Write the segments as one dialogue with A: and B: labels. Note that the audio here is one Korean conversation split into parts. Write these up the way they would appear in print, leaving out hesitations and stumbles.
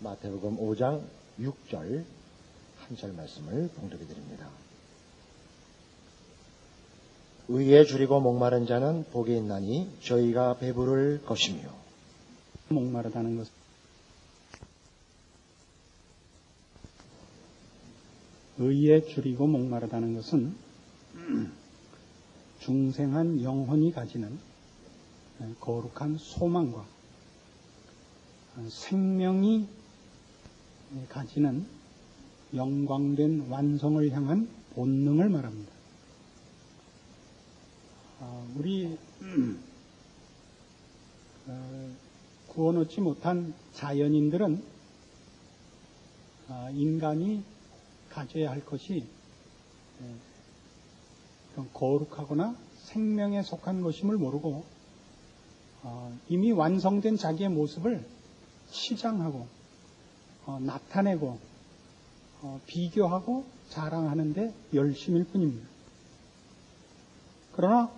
A: 마태복음 5장 6절 한 절 말씀을 봉독해 드립니다. 의에 줄이고 목마른 자는 복이 있나니 저희가 배부를 것이며.
B: 목마르다는 것. 의에 줄이고 목마르다는 것은 중생한 영혼이 가지는 거룩한 소망과 생명이 가지는 영광된 완성을 향한 본능을 말합니다. 우리 구원 얻지 못한 자연인들은 인간이 가져야 할 것이 거룩하거나 생명에 속한 것임을 모르고 이미 완성된 자기의 모습을 치장하고 나타내고 비교하고 자랑하는데 열심일 뿐입니다. 그러나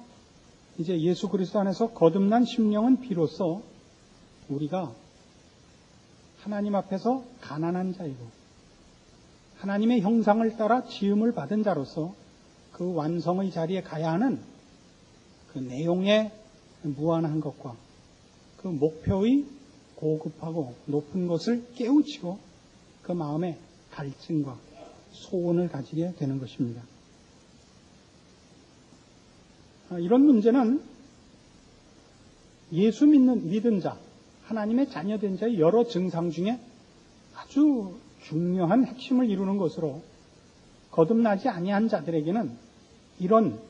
B: 이제 예수 그리스도 안에서 거듭난 심령은 비로소 우리가 하나님 앞에서 가난한 자이고 하나님의 형상을 따라 지음을 받은 자로서 그 완성의 자리에 가야 하는 그 내용의 무한한 것과 그 목표의 고급하고 높은 것을 깨우치고 그 마음에 갈증과 소원을 가지게 되는 것입니다. 이런 문제는 예수 믿은 자, 하나님의 자녀된 자의 여러 증상 중에 아주 중요한 핵심을 이루는 것으로 거듭나지 아니한 자들에게는 이런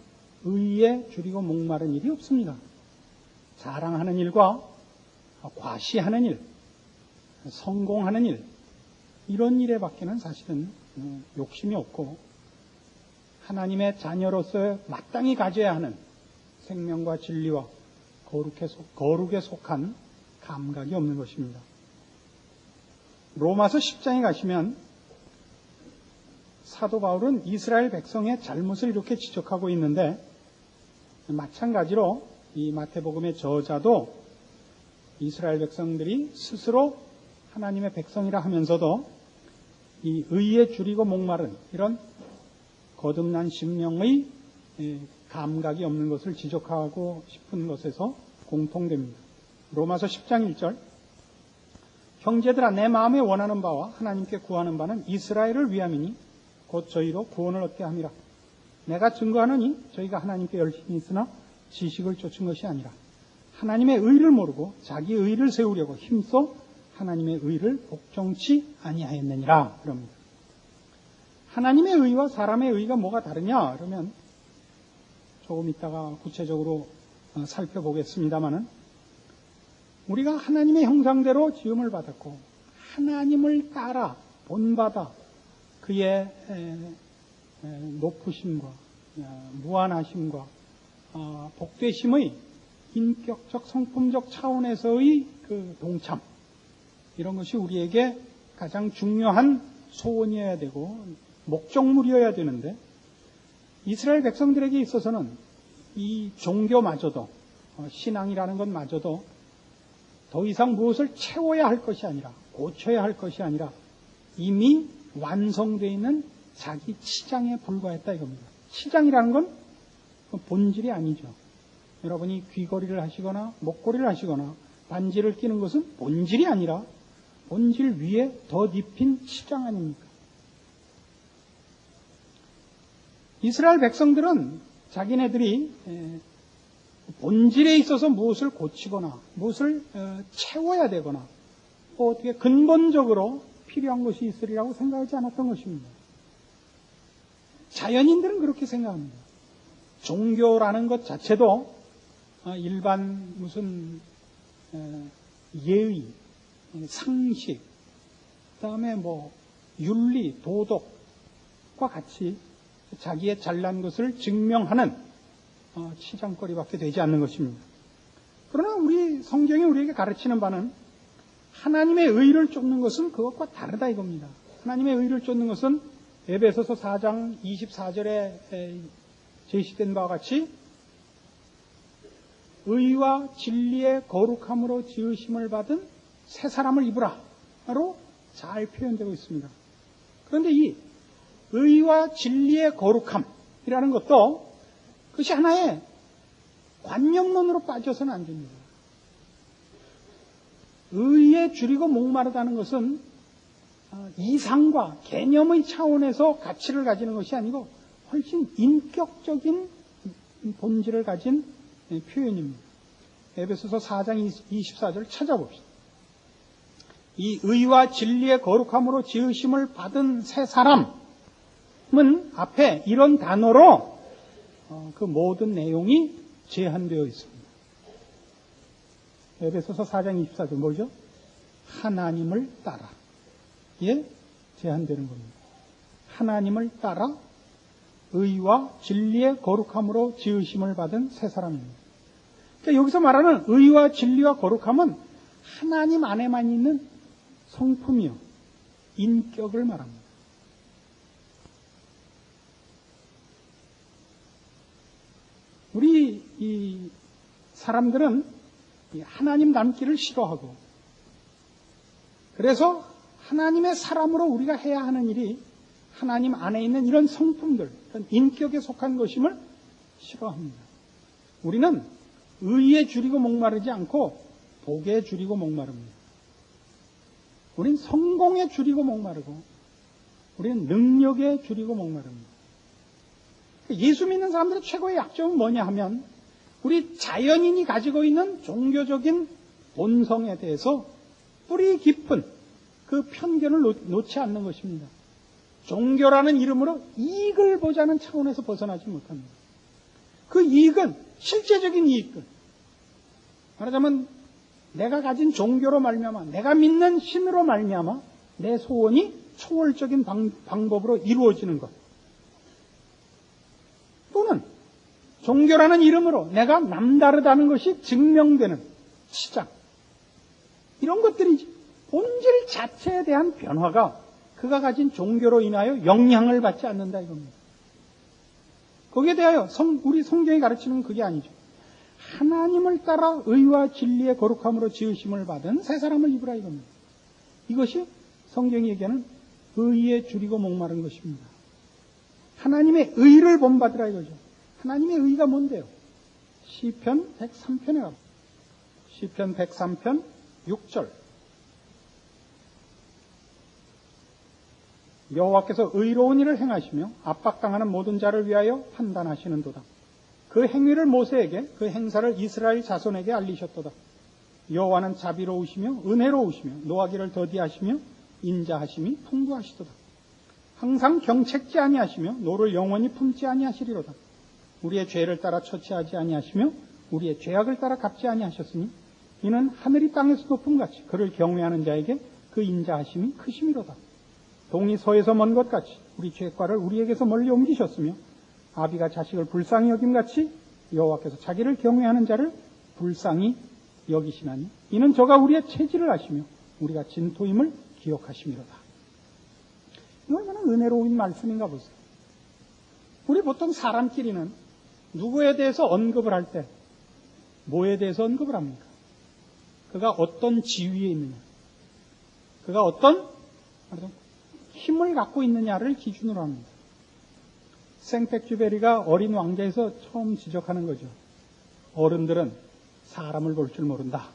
B: 의에 줄이고 목마른 일이 없습니다. 자랑하는 일과 과시하는 일, 성공하는 일, 이런 일에 밖에는 사실은 욕심이 없고 하나님의 자녀로서 마땅히 가져야 하는 생명과 진리와 거룩에 속한 감각이 없는 것입니다. 로마서 10장에 가시면 사도 바울은 이스라엘 백성의 잘못을 이렇게 지적하고 있는데 마찬가지로 이 마태복음의 저자도 이스라엘 백성들이 스스로 하나님의 백성이라 하면서도 이 의에 줄이고 목마른 이런 거듭난 심령의 감각이 없는 것을 지적하고 싶은 것에서 공통됩니다. 로마서 10장 1절 형제들아 내 마음에 원하는 바와 하나님께 구하는 바는 이스라엘을 위함이니 곧 저희로 구원을 얻게 함이라. 내가 증거하노니 저희가 하나님께 열심히 있으나 지식을 쫓은 것이 아니라 하나님의 의를 모르고 자기 의를 세우려고 힘써 하나님의 의를 복종치 아니하였느니라. 그럽니다. 하나님의 의와 사람의 의가 뭐가 다르냐? 그러면 조금 이따가 구체적으로 살펴보겠습니다마는 우리가 하나님의 형상대로 지음을 받았고 하나님을 따라 본받아 그의 높으심과 무한하심과 복되심의 인격적 성품적 차원에서의 그 동참, 이런 것이 우리에게 가장 중요한 소원이어야 되고 목적물이어야 되는데 이스라엘 백성들에게 있어서는 이 종교마저도 신앙이라는 것마저도 더 이상 무엇을 채워야 할 것이 아니라 고쳐야 할 것이 아니라 이미 완성되어 있는 자기 치장에 불과했다 이겁니다. 치장이라는 건 본질이 아니죠. 여러분이 귀걸이를 하시거나 목걸이를 하시거나 반지를 끼는 것은 본질이 아니라 본질 위에 덧입힌 치장 아닙니까? 이스라엘 백성들은 자기네들이 본질에 있어서 무엇을 고치거나 무엇을 채워야 되거나 또 어떻게 근본적으로 필요한 것이 있으리라고 생각하지 않았던 것입니다. 자연인들은 그렇게 생각합니다. 종교라는 것 자체도 일반 무슨 예의, 상식, 그다음에 뭐 윤리, 도덕과 같이 자기의 잘난 것을 증명하는 치장거리밖에 되지 않는 것입니다. 그러나 우리 성경이 우리에게 가르치는 바는 하나님의 의를 쫓는 것은 그것과 다르다 이겁니다. 하나님의 의를 쫓는 것은 에베소서 4장 24절에 제시된 바와 같이 의와 진리의 거룩함으로 지으심을 받은 새 사람을 입으라로 잘 표현되고 있습니다. 그런데 이 의와 진리의 거룩함이라는 것도 그것이 하나의 관념론으로 빠져서는 안 됩니다. 의에 줄이고 목마르다는 것은 이상과 개념의 차원에서 가치를 가지는 것이 아니고 훨씬 인격적인 본질을 가진 표현입니다. 에베소서 4장 24절 찾아봅시다. 이 의와 진리의 거룩함으로 지으심을 받은 새 사람은 앞에 이런 단어로 그 모든 내용이 제한되어 있습니다. 에베소서 4장 24절 뭐죠? 하나님을 따라. 예, 제한되는 겁니다. 하나님을 따라 의와 진리의 거룩함으로 지으심을 받은 새 사람입니다. 그러니까 여기서 말하는 의와 진리와 거룩함은 하나님 안에만 있는 성품이요, 인격을 말합니다. 우리 이 사람들은 하나님 닮기를 싫어하고, 그래서 하나님의 사람으로 우리가 해야 하는 일이 하나님 안에 있는 이런 성품들, 이런 인격에 속한 것임을 싫어합니다. 우리는 의에 줄이고 목마르지 않고 복에 줄이고 목마릅니다. 우리는 성공에 줄이고 목마르고, 우리는 능력에 줄이고 목마릅니다. 예수 믿는 사람들의 최고의 약점은 뭐냐 하면, 우리 자연인이 가지고 있는 종교적인 본성에 대해서 뿌리 깊은 그 편견을 놓지 않는 것입니다. 종교라는 이름으로 이익을 보자는 차원에서 벗어나지 못합니다. 그 이익은 실제적인 이익들, 말하자면 내가 가진 종교로 말미암아, 내가 믿는 신으로 말미암아 내 소원이 초월적인 방법으로 이루어지는 것, 또는 종교라는 이름으로 내가 남다르다는 것이 증명되는 시작, 이런 것들이지 본질 자체에 대한 변화가 그가 가진 종교로 인하여 영향을 받지 않는다 이겁니다. 거기에 대하여 우리 성경이 가르치는 그게 아니죠. 하나님을 따라 의와 진리의 거룩함으로 지으심을 받은 새 사람을 입으라 이겁니다. 이것이 성경이 얘기하는 의에 줄이고 목마른 것입니다. 하나님의 의를 본받으라 이거죠. 하나님의 의가 뭔데요? 시편 103편에 가보세요. 시편 103편 6절. 여호와께서 의로운 일을 행하시며 압박당하는 모든 자를 위하여 판단하시는도다. 그 행위를 모세에게, 그 행사를 이스라엘 자손에게 알리셨도다. 여호와는 자비로우시며 은혜로우시며 노하기를 더디하시며 인자하심이 풍부하시도다. 항상 경책지 아니하시며 노를 영원히 품지 아니하시리로다. 우리의 죄를 따라 처치하지 아니하시며 우리의 죄악을 따라 갚지 아니하셨으니 이는 하늘이 땅에서 높음 같이 그를 경외하는 자에게 그 인자하심이 크심이로다. 동이 서에서 먼 것 같이 우리 죄과를 우리에게서 멀리 옮기셨으며 아비가 자식을 불쌍히 여김같이 여호와께서 자기를 경외하는 자를 불쌍히 여기시나니 이는 저가 우리의 체질을 아시며 우리가 진토임을 기억하심이로다. 이거 얼마나 은혜로운 말씀인가 보세요. 우리 보통 사람끼리는 누구에 대해서 언급을 할 때 뭐에 대해서 언급을 합니까? 그가 어떤 지위에 있느냐, 그가 어떤 힘을 갖고 있느냐를 기준으로 합니다. 생텍쥐베리가 어린 왕자에서 처음 지적하는 거죠. 어른들은 사람을 볼 줄 모른다.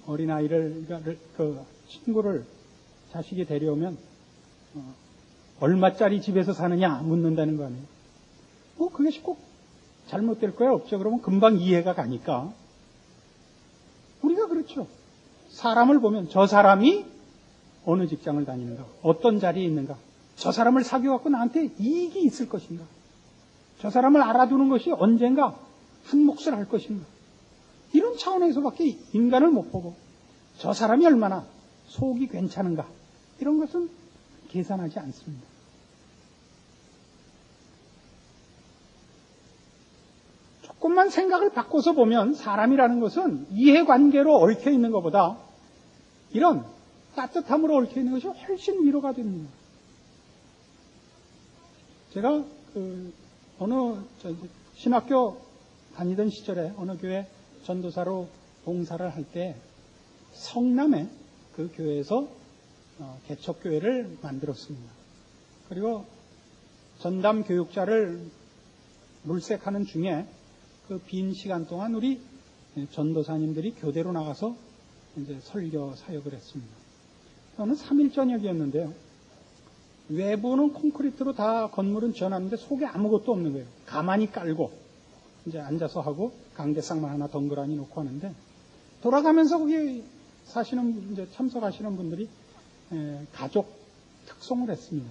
B: 어린아이를, 그 친구를 자식이 데려오면 얼마짜리 집에서 사느냐 묻는다는 거 아니에요. 그것이 꼭 잘못될 거야 없죠. 그러면 금방 이해가 가니까. 우리가 그렇죠. 사람을 보면 저 사람이 어느 직장을 다니는가, 어떤 자리에 있는가, 저 사람을 사귀어갖고 나한테 이익이 있을 것인가, 저 사람을 알아두는 것이 언젠가 한 몫을 할 것인가, 이런 차원에서밖에 인간을 못 보고 저 사람이 얼마나 속이 괜찮은가, 이런 것은 계산하지 않습니다. 조금만 생각을 바꿔서 보면 사람이라는 것은 이해관계로 얽혀 있는 것보다 이런 따뜻함으로 얽혀 있는 것이 훨씬 위로가 됩니다. 제가 어느 신학교 다니던 시절에 어느 교회 전도사로 봉사를 할 때 성남에 그 교회에서 개척교회를 만들었습니다. 그리고 전담 교육자를 물색하는 중에 그 빈 시간 동안 우리 전도사님들이 교대로 나가서 이제 설교 사역을 했습니다. 저는 3일 저녁이었는데요. 외부는 콘크리트로 다 건물은 지어놨는데 속에 아무것도 없는 거예요. 가만히 깔고 이제 앉아서 하고 강대상만 하나 덩그러니 놓고 하는데, 돌아가면서 거기 사시는 이제 참석하시는 분들이 가족 특송을 했습니다.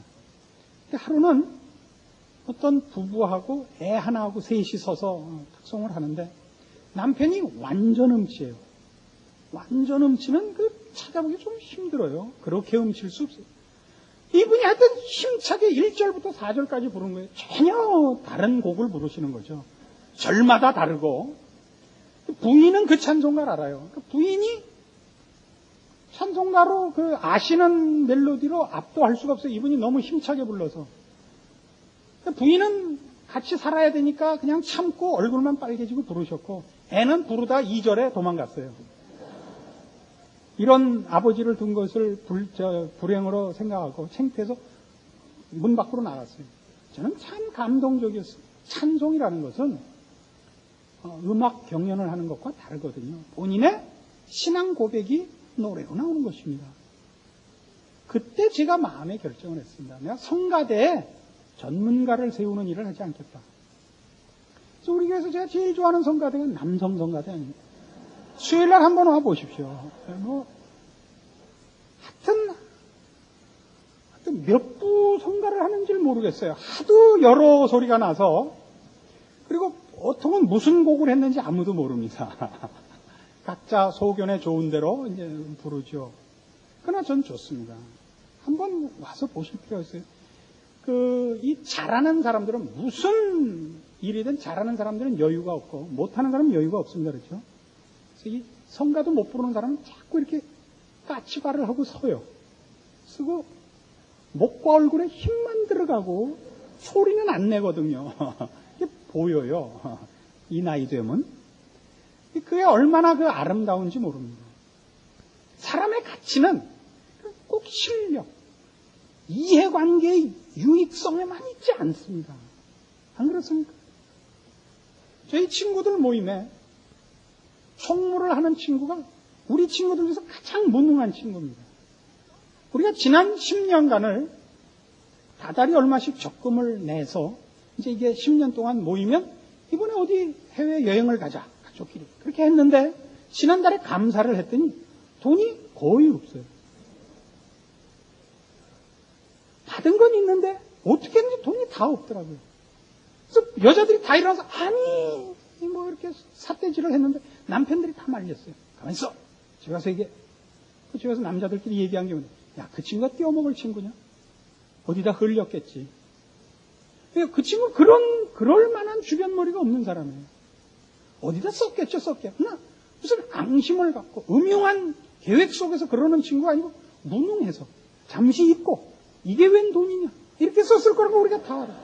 B: 근데 하루는 어떤 부부하고 애 하나하고 셋이 서서 특송을 하는데, 남편이 완전 음치예요. 완전 음치는 찾아보기 좀 힘들어요. 그렇게 음칠 수 없어요. 이분이 하여튼 힘차게 1절부터 4절까지 부른 거예요. 전혀 다른 곡을 부르시는 거죠. 절마다 다르고. 부인은 그 찬송가를 알아요. 부인이 찬송가로 아시는 멜로디로 압도할 수가 없어요. 이분이 너무 힘차게 불러서. 부인은 같이 살아야 되니까 그냥 참고 얼굴만 빨개지고 부르셨고, 애는 부르다 2절에 도망갔어요. 이런 아버지를 둔 것을 불행으로 생각하고 창피해서 문 밖으로 나갔어요. 저는 참 감동적이었어요. 찬송이라는 것은 음악 경연을 하는 것과 다르거든요. 본인의 신앙 고백이 노래로 나오는 것입니다. 그때 제가 마음의 결정을 했습니다. 내가 성가대에 전문가를 세우는 일을 하지 않겠다. 그래서 우리 교회에서 제가 제일 좋아하는 성가대가 남성 성가대 아닙니다. 수요일날 한번 와 보십시오. 하여튼 몇 부 성가를 하는지 모르겠어요. 하도 여러 소리가 나서. 그리고 보통은 무슨 곡을 했는지 아무도 모릅니다. 각자 소견에 좋은 대로 이제 부르죠. 그러나 전 좋습니다. 한번 와서 보실 필요가 있어요. 이 잘하는 사람들은 무슨 일이든 잘하는 사람들은 여유가 없고 못하는 사람은 여유가 없습니다. 그렇죠? 그래서 이 성가도 못 부르는 사람은 자꾸 이렇게 까치발을 하고 서요. 쓰고 목과 얼굴에 힘만 들어가고 소리는 안 내거든요. 이게 보여요. 이 나이 되면. 그게 얼마나 아름다운지 모릅니다. 사람의 가치는 꼭 실력, 이해관계의 유익성에만 있지 않습니다. 안 그렇습니까? 저희 친구들 모임에 총무를 하는 친구가 우리 친구들 중에서 가장 무능한 친구입니다. 우리가 지난 10년간을 다달이 얼마씩 적금을 내서 이제 이게 10년 동안 모이면 이번에 어디 해외 여행을 가자, 가족끼리. 그렇게 했는데 지난달에 감사를 했더니 돈이 거의 없어요. 받은 건 있는데 어떻게 했는지 돈이 다 없더라고요. 그래서 여자들이 다 일어나서 아니 뭐 이렇게 삿대질을 했는데 남편들이 다 말렸어요. 가만히 있어. 집에 가서 이게 집에 가서 남자들끼리 얘기한 게 뭐냐. 야, 그 친구가 띄워먹을 친구냐? 어디다 흘렸겠지. 그 친구 그럴 만한 주변머리가 없는 사람이에요. 어디다 썼겠죠, 썼겠구나. 무슨 앙심을 갖고 음흉한 계획 속에서 그러는 친구가 아니고 무능해서 잠시 잊고 이게 웬 돈이냐 이렇게 썼을 거라고 우리가 다 알아.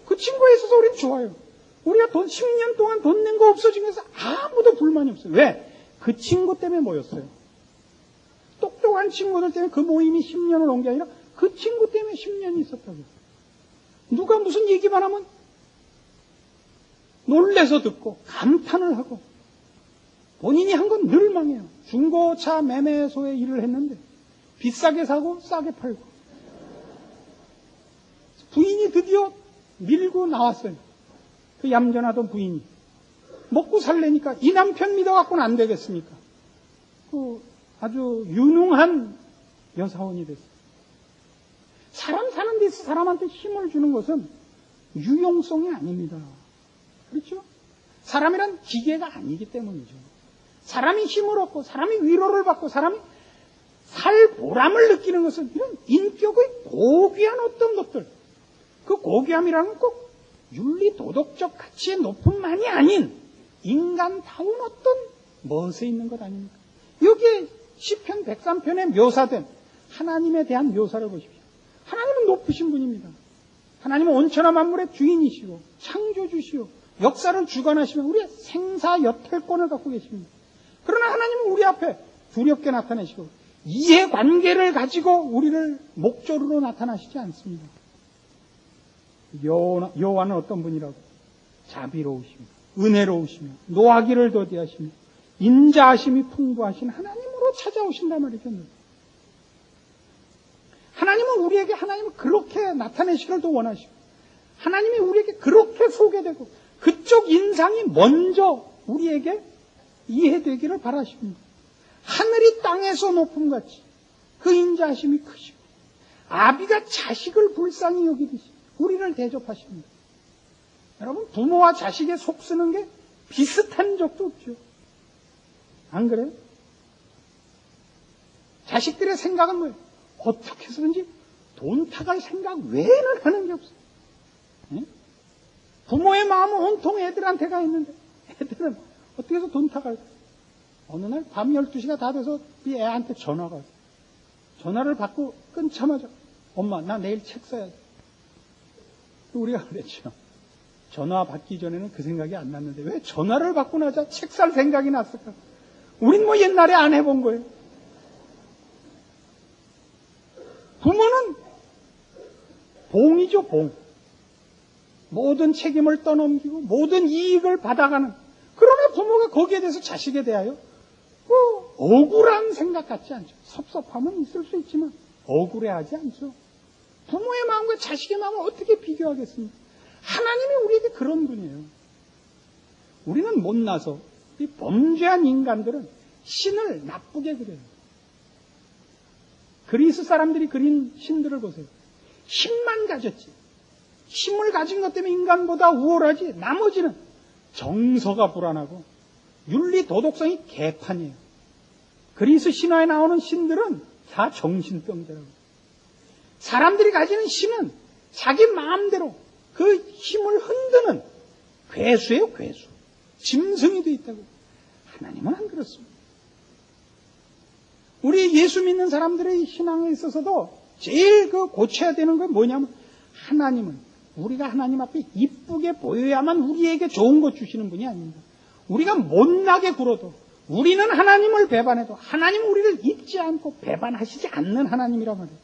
B: 그 친구에 있어서 우리는 좋아요. 우리가 10년 동안 돈 낸 거 없어진 것에서 아무도 불만이 없어요. 왜? 그 친구 때문에 모였어요. 똑똑한 친구들 때문에 그 모임이 10년을 온 게 아니라 그 친구 때문에 10년이 있었다고요. 누가 무슨 얘기만 하면 놀래서 듣고 감탄을 하고 본인이 한 건 늘 망해요. 중고차 매매소에 일을 했는데 비싸게 사고 싸게 팔고 부인이 드디어 밀고 나왔어요. 그 얌전하던 부인이 먹고 살래니까 이 남편 믿어갖고는 안 되겠습니까? 아주 유능한 여사원이 됐어요. 사람 사는 데서 사람한테 힘을 주는 것은 유용성이 아닙니다. 그렇죠? 사람이란 기계가 아니기 때문이죠. 사람이 힘을 얻고 사람이 위로를 받고 사람이 살 보람을 느끼는 것은 이런 인격의 고귀한 어떤 것들, 그 고귀함이라는 건 꼭 윤리 도덕적 가치의 높음만이 아닌 인간다운 어떤 멋에 있는 것 아닙니까? 여기에 시편 103편에 묘사된 하나님에 대한 묘사를 보십시오. 하나님은 높으신 분입니다. 하나님은 온천하 만물의 주인이시고 창조주시오 역사를 주관하시면 우리의 생사 여탈권을 갖고 계십니다. 그러나 하나님은 우리 앞에 두렵게 나타내시고 이해관계를 가지고 우리를 목조로 나타나시지 않습니다. 여호와는 어떤 분이라고? 자비로우시며 은혜로우시며 노하기를 더디하시며 인자하심이 풍부하신 하나님으로 찾아오신단 말이죠. 하나님은 우리에게 하나님은 그렇게 나타내시기를 더 원하시고 하나님이 우리에게 그렇게 소개되고 그쪽 인상이 먼저 우리에게 이해되기를 바라십니다. 하늘이 땅에서 높음같이 그 인자하심이 크시고 아비가 자식을 불쌍히 여기듯이 우리를 대접하십니다. 여러분, 부모와 자식의 속 쓰는 게 비슷한 적도 없죠. 안 그래요? 자식들의 생각은 뭐예요? 어떻게 해서든지 돈 타갈 생각 외에는 하는 게 없어요. 응? 부모의 마음은 온통 애들한테 가 있는데 애들은 어떻게 해서 돈 타갈까? 어느 날 밤 12시가 다 돼서 이 애한테 전화가 왔어요. 전화를 받고 끊자마자 엄마 나 내일 책 써야 돼. 우리가 그랬죠. 전화 받기 전에는 그 생각이 안 났는데 왜 전화를 받고 나자 책 살 생각이 났을까? 우린 뭐 옛날에 안 해본 거예요. 부모는 봉이죠, 봉. 모든 책임을 떠넘기고 모든 이익을 받아가는. 그러나 부모가 거기에 대해서 자식에 대하여 억울한 생각 같지 않죠. 섭섭함은 있을 수 있지만 억울해하지 않죠. 부모의 마음과 자식의 마음을 어떻게 비교하겠습니까? 하나님이 우리에게 그런 분이에요. 우리는 못나서 이 범죄한 인간들은 신을 나쁘게 그려요. 그리스 사람들이 그린 신들을 보세요. 힘만 가졌지. 힘을 가진 것 때문에 인간보다 우월하지. 나머지는 정서가 불안하고 윤리 도덕성이 개판이에요. 그리스 신화에 나오는 신들은 다 정신병자라고. 사람들이 가지는 신은 자기 마음대로 그 힘을 흔드는 괴수예요, 괴수. 짐승이 돼 있다고. 하나님은 안 그렇습니다. 우리 예수 믿는 사람들의 신앙에 있어서도 제일 고쳐야 되는 건 뭐냐면 하나님은 우리가 하나님 앞에 이쁘게 보여야만 우리에게 좋은 것 주시는 분이 아닙니다. 우리가 못나게 굴어도 우리는 하나님을 배반해도 하나님은 우리를 잊지 않고 배반하시지 않는 하나님이란 말이에요.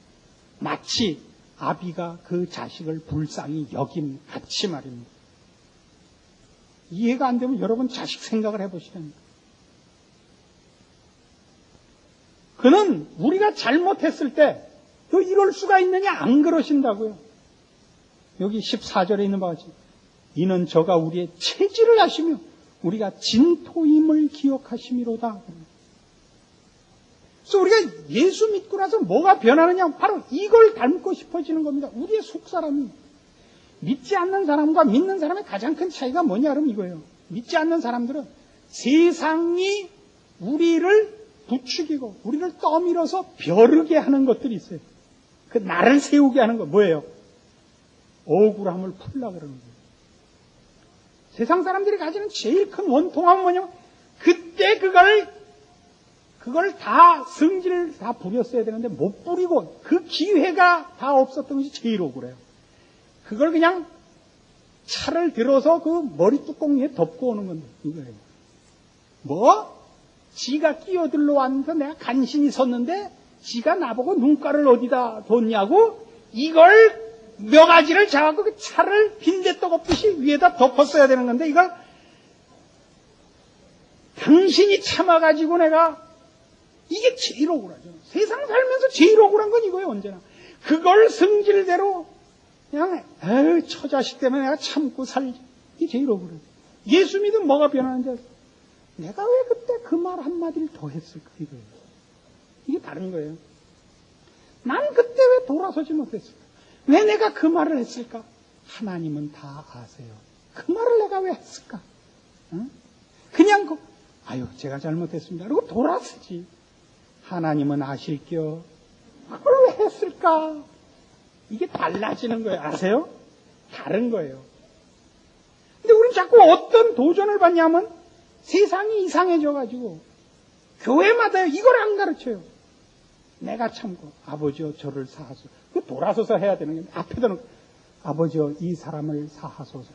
B: 마치 아비가 그 자식을 불쌍히 여김 같이 말입니다. 이해가 안 되면 여러분 자식 생각을 해보시라니까. 그는 우리가 잘못했을 때 너 이럴 수가 있느냐 안 그러신다고요. 여기 14절에 있는 바와 같이 이는 저가 우리의 체질을 아시며 우리가 진토임을 기억하심이로다. 그래서 우리가 예수 믿고 나서 뭐가 변하느냐 바로 이걸 닮고 싶어지는 겁니다. 우리의 속사람이. 믿지 않는 사람과 믿는 사람의 가장 큰 차이가 뭐냐 그러면 이거예요. 믿지 않는 사람들은 세상이 우리를 부추기고 우리를 떠밀어서 벼르게 하는 것들이 있어요. 그 나를 세우게 하는 거 뭐예요? 억울함을 풀라 그러는 거예요. 세상 사람들이 가지는 제일 큰 원통함은 뭐냐면 그때 그걸 다 성질을 다 부렸어야 되는데 못 부리고 그 기회가 다 없었던 것이 제일 억울해요. 그걸 그냥 차를 들어서 그 머리 뚜껑 위에 덮고 오는 건데 이거예요. 뭐? 지가 끼어들러 왔는데 내가 간신히 섰는데 지가 나보고 눈가를 어디다 뒀냐고 이걸 묘가지를 잡아서 그 차를 빈대떡 없듯이 위에다 덮었어야 되는 건데 이걸 당신이 참아가지고 내가 이게 제일 억울하죠. 세상 살면서 제일 억울한 건 이거예요. 언제나 그걸 성질대로 그냥 에휴 처자식 때문에 내가 참고 살지. 이게 제일 억울해요. 예수 믿으면 뭐가 변하는지 알아요? 내가 왜 그때 그 말 한마디를 더 했을까 이거예요. 이게 다른 거예요. 난 그때 왜 돌아서지 못했을까? 왜 내가 그 말을 했을까? 하나님은 다 아세요. 그 말을 내가 왜 했을까? 응? 그냥 아유 제가 잘못했습니다. 그리고 돌아서지. 하나님은 아실겨. 그걸 왜 했을까? 이게 달라지는 거예요. 아세요? 다른 거예요. 근데 우리는 자꾸 어떤 도전을 받냐면 세상이 이상해져가지고 교회마다 이걸 안 가르쳐요. 내가 참고 아버지여 저를 사하소서. 그 돌아서서 해야 되는 게 앞에다는 아버지여 이 사람을 사하소서.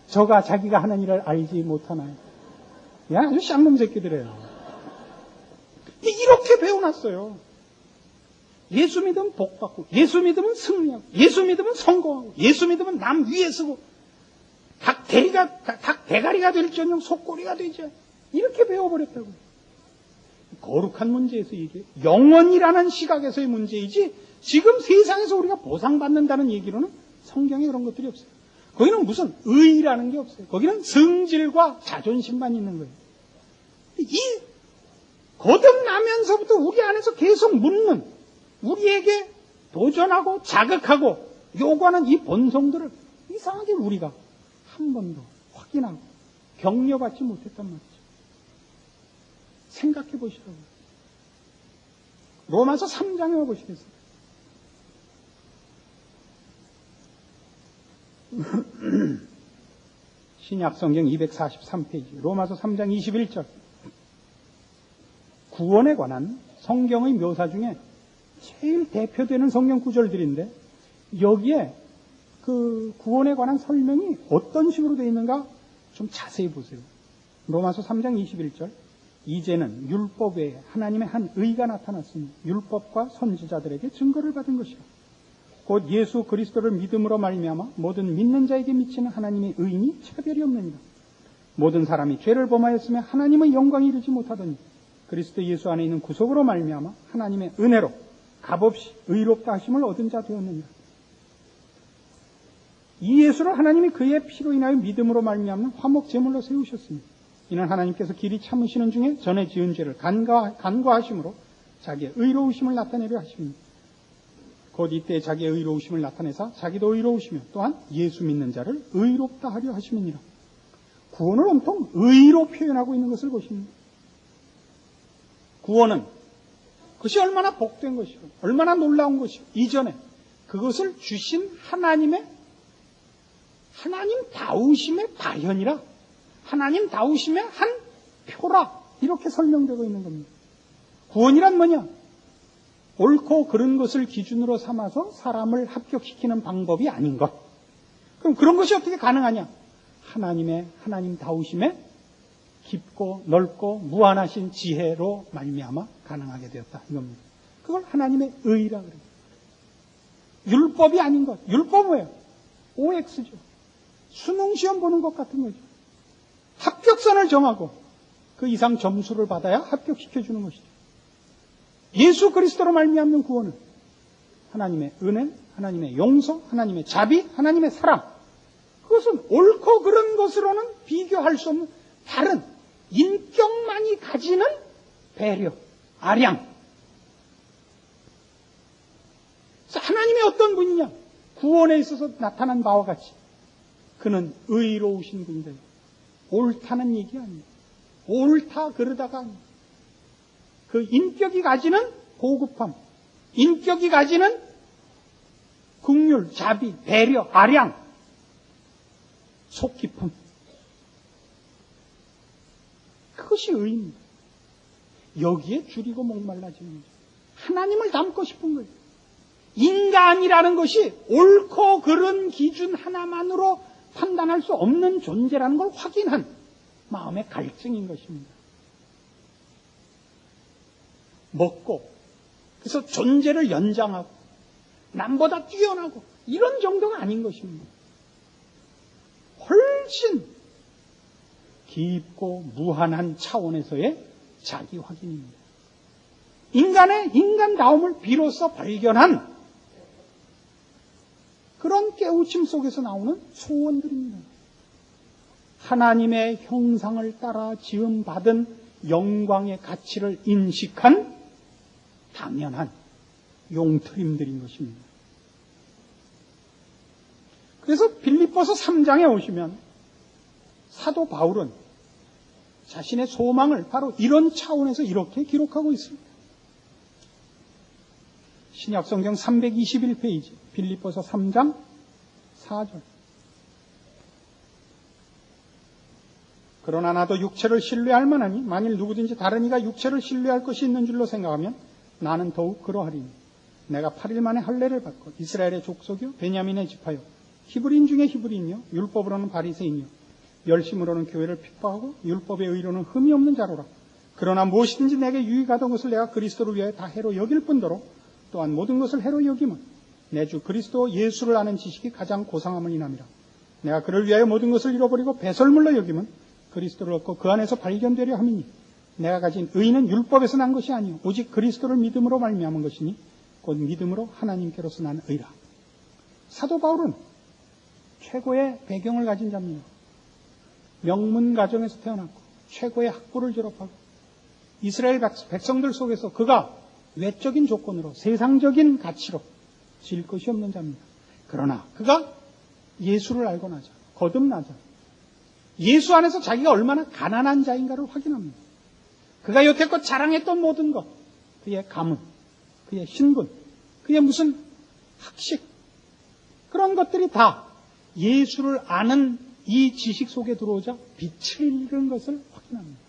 B: 저가 자기가 하는 일을 알지 못하나요? 야 아주 쌍놈 새끼들이에요. 배워놨어요. 예수 믿으면 복받고, 예수 믿으면 승리하고, 예수 믿으면 성공하고, 예수 믿으면 남 위에 서고, 닭 대가리가 될지언정 속꼬리가 되죠. 이렇게 배워버렸다고. 거룩한 문제에서 이게 영원이라는 시각에서의 문제이지, 지금 세상에서 우리가 보상받는다는 얘기로는 성경에 그런 것들이 없어요. 거기는 무슨 의라는 게 없어요. 거기는 성질과 자존심만 있는 거예요. 이 거듭나면서부터 우리 안에서 계속 묻는, 우리에게 도전하고 자극하고 요구하는 이 본성들을 이상하게 우리가 한 번도 확인하고 격려받지 못했단 말이죠. 생각해 보시라고요. 로마서 3장에 와보시겠어요? 신약성경 243페이지 로마서 3장 21절. 구원에 관한 성경의 묘사 중에 제일 대표되는 성경 구절들인데, 여기에 그 구원에 관한 설명이 어떤 식으로 되어 있는가 좀 자세히 보세요. 로마서 3장 21절. 이제는 율법 외에 하나님의 한 의가 나타났으니 율법과 선지자들에게 증거를 받은 것이라. 곧 예수 그리스도를 믿음으로 말미암아 모든 믿는 자에게 미치는 하나님의 의인이 차별이 없느니라. 모든 사람이 죄를 범하였으며 하나님의 영광에 이르지 못하더니 그리스도 예수 안에 있는 구속으로 말미암아 하나님의 은혜로 값없이 의롭다 하심을 얻은 자 되었느니라. 이 예수를 하나님이 그의 피로 인하여 믿음으로 말미암는 화목 제물로 세우셨으니 이는 하나님께서 길이 참으시는 중에 전에 지은 죄를 간과하심으로 자기의 의로우심을 나타내려 하시니 곧 이때 자기의 의로우심을 나타내사 자기도 의로우시며 또한 예수 믿는 자를 의롭다 하려 하심이니라. 구원을 온통 의로 표현하고 있는 것을 보십니다. 구원은 그것이 얼마나 복된 것이고 얼마나 놀라운 것이고 이전에 그것을 주신 하나님 다우심의 발현이라, 하나님 다우심의 한 표라, 이렇게 설명되고 있는 겁니다. 구원이란 뭐냐? 옳고 그른 것을 기준으로 삼아서 사람을 합격시키는 방법이 아닌 것. 그럼 그런 것이 어떻게 가능하냐? 하나님 다우심의 깊고 넓고 무한하신 지혜로 말미암아 가능하게 되었다, 이겁니다. 그걸 하나님의 의라 그래요. 율법이 아닌 것. 율법은 뭐예요? OX죠. 수능시험 보는 것 같은 거죠. 합격선을 정하고 그 이상 점수를 받아야 합격시켜주는 것이죠. 예수 그리스도로 말미암는 구원은 하나님의 은혜, 하나님의 용서, 하나님의 자비, 하나님의 사랑, 그것은 옳고 그른 것으로는 비교할 수 없는 다른 인격만이 가지는 배려, 아량. 그래서 하나님의 어떤 분이냐? 구원에 있어서 나타난 바와 같이 그는 의로우신 분이다. 옳다는 얘기 아니에요. 옳다 그러다가 아니에요. 그 인격이 가지는 고급함, 인격이 가지는 긍휼, 자비, 배려, 아량, 속 깊음, 그것이 의입니다. 여기에 줄이고 목말라지는 거죠. 하나님을 닮고 싶은 거예요. 인간이라는 것이 옳고 그른 기준 하나만으로 판단할 수 없는 존재라는 걸 확인한 마음의 갈증인 것입니다. 먹고, 그래서 존재를 연장하고 남보다 뛰어나고 이런 정도가 아닌 것입니다. 훨씬 깊고 무한한 차원에서의 자기 확인입니다. 인간의 인간다움을 비로소 발견한 그런 깨우침 속에서 나오는 소원들입니다. 하나님의 형상을 따라 지음받은 영광의 가치를 인식한 당연한 용트림들인 것입니다. 그래서 빌립보서 3장에 오시면 사도 바울은 자신의 소망을 바로 이런 차원에서 이렇게 기록하고 있습니다. 신약성경 321페이지 빌립보서 3장 4절. 그러나 나도 육체를 신뢰할 만하니 만일 누구든지 다른 이가 육체를 신뢰할 것이 있는 줄로 생각하면 나는 더욱 그러하리니 내가 8일 만에 할례를 받고 이스라엘의 족속이요 베냐민의 지파요 히브리인 중에 히브리인이요 율법으로는 바리새인이요 열심으로는 교회를 핍박하고 율법의 의로는 흠이 없는 자로라. 그러나 무엇이든지 내게 유익하던 것을 내가 그리스도를 위하여 다 해로 여길 뿐더러 또한 모든 것을 해로 여김은 내 주 그리스도 예수를 아는 지식이 가장 고상함을 인함이라. 내가 그를 위하여 모든 것을 잃어버리고 배설물로 여김은 그리스도를 얻고 그 안에서 발견되려 함이니 내가 가진 의는 율법에서 난 것이 아니요 오직 그리스도를 믿음으로 말미암은 것이니 곧 믿음으로 하나님께로서 난 의라. 사도 바울은 최고의 배경을 가진 자입니다. 명문 가정에서 태어났고 최고의 학부를 졸업하고 이스라엘 백성들 속에서 그가 외적인 조건으로 세상적인 가치로 질 것이 없는 자입니다. 그러나 그가 예수를 알고 나자 거듭나자 예수 안에서 자기가 얼마나 가난한 자인가를 확인합니다. 그가 여태껏 자랑했던 모든 것, 그의 가문, 그의 신분, 그의 무슨 학식, 그런 것들이 다 예수를 아는 이 지식 속에 들어오자 빛을 잃은 것을 확인합니다.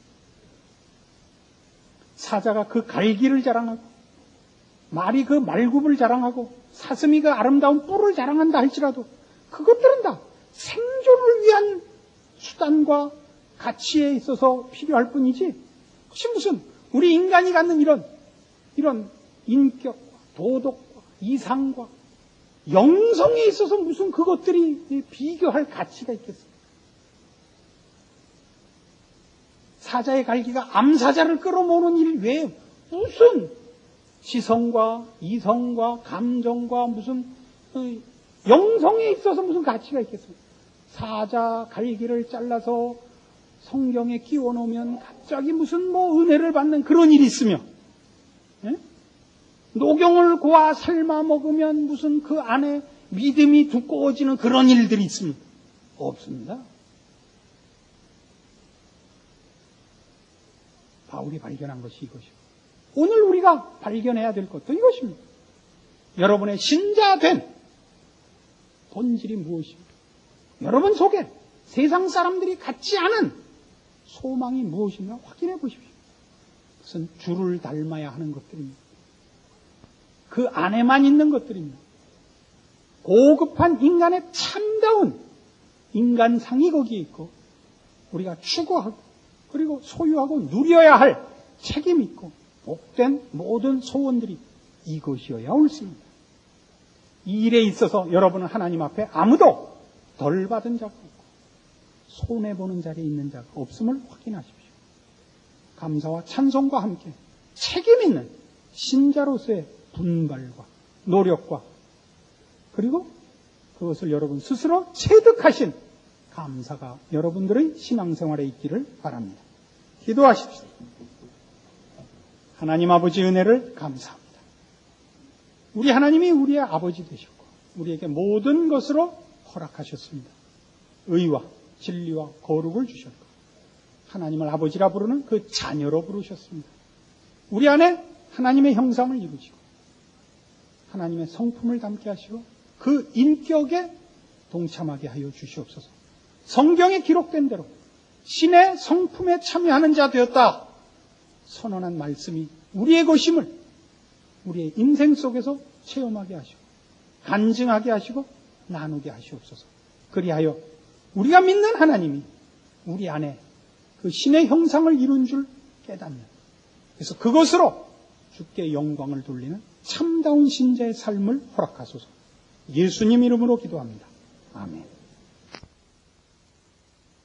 B: 사자가 그 갈기를 자랑하고 말이 그 말굽을 자랑하고 사슴이 그 아름다운 뿔을 자랑한다 할지라도 그것들은 다 생존을 위한 수단과 가치에 있어서 필요할 뿐이지 그것이 무슨 우리 인간이 갖는 이런 인격과 도덕과 이상과 영성에 있어서 무슨 그것들이 비교할 가치가 있겠습니까? 사자의 갈기가 암사자를 끌어모으는 일 외에 무슨 지성과 이성과 감정과 무슨 영성에 있어서 무슨 가치가 있겠습니까? 사자 갈기를 잘라서 성경에 끼워 놓으면 갑자기 무슨 은혜를 받는 그런 일이 있으며, 예? 녹용을 고아 삶아 먹으면 무슨 그 안에 믿음이 두꺼워지는 그런 일들이 있습니까? 없습니다. 바울이 발견한 것이 이것이고, 오늘 우리가 발견해야 될 것도 이것입니다. 여러분의 신자된 본질이 무엇입니까? 여러분 속에 세상 사람들이 갖지 않은 소망이 무엇인가 확인해 보십시오. 그것은 주를 닮아야 하는 것들입니다. 그 안에만 있는 것들입니다. 고급한 인간의 참다운 인간상이 거기에 있고 우리가 추구하고 그리고 소유하고 누려야 할 책임이 있고 복된 모든 소원들이 이것이어야 옳습니다. 이 일에 있어서 여러분은 하나님 앞에 아무도 덜 받은 자가 없고 손해보는 자리에 있는 자가 없음을 확인하십시오. 감사와 찬송과 함께 책임 있는 신자로서의 분발과 노력과 그리고 그것을 여러분 스스로 체득하신 감사가 여러분들의 신앙생활에 있기를 바랍니다. 기도하십시오. 하나님 아버지 은혜를 감사합니다. 우리 하나님이 우리의 아버지 되셨고 우리에게 모든 것으로 허락하셨습니다. 의와 진리와 거룩을 주셨고 하나님을 아버지라 부르는 그 자녀로 부르셨습니다. 우리 안에 하나님의 형상을 이루시고 하나님의 성품을 담게 하시고 그 인격에 동참하게 하여 주시옵소서. 성경에 기록된 대로 신의 성품에 참여하는 자 되었다 선언한 말씀이 우리의 것임을 우리의 인생 속에서 체험하게 하시고 간증하게 하시고 나누게 하시옵소서. 그리하여 우리가 믿는 하나님이 우리 안에 그 신의 형상을 이룬 줄 깨닫는, 그래서 그것으로 주께 영광을 돌리는 참다운 신자의 삶을 허락하소서. 예수님 이름으로 기도합니다. 아멘.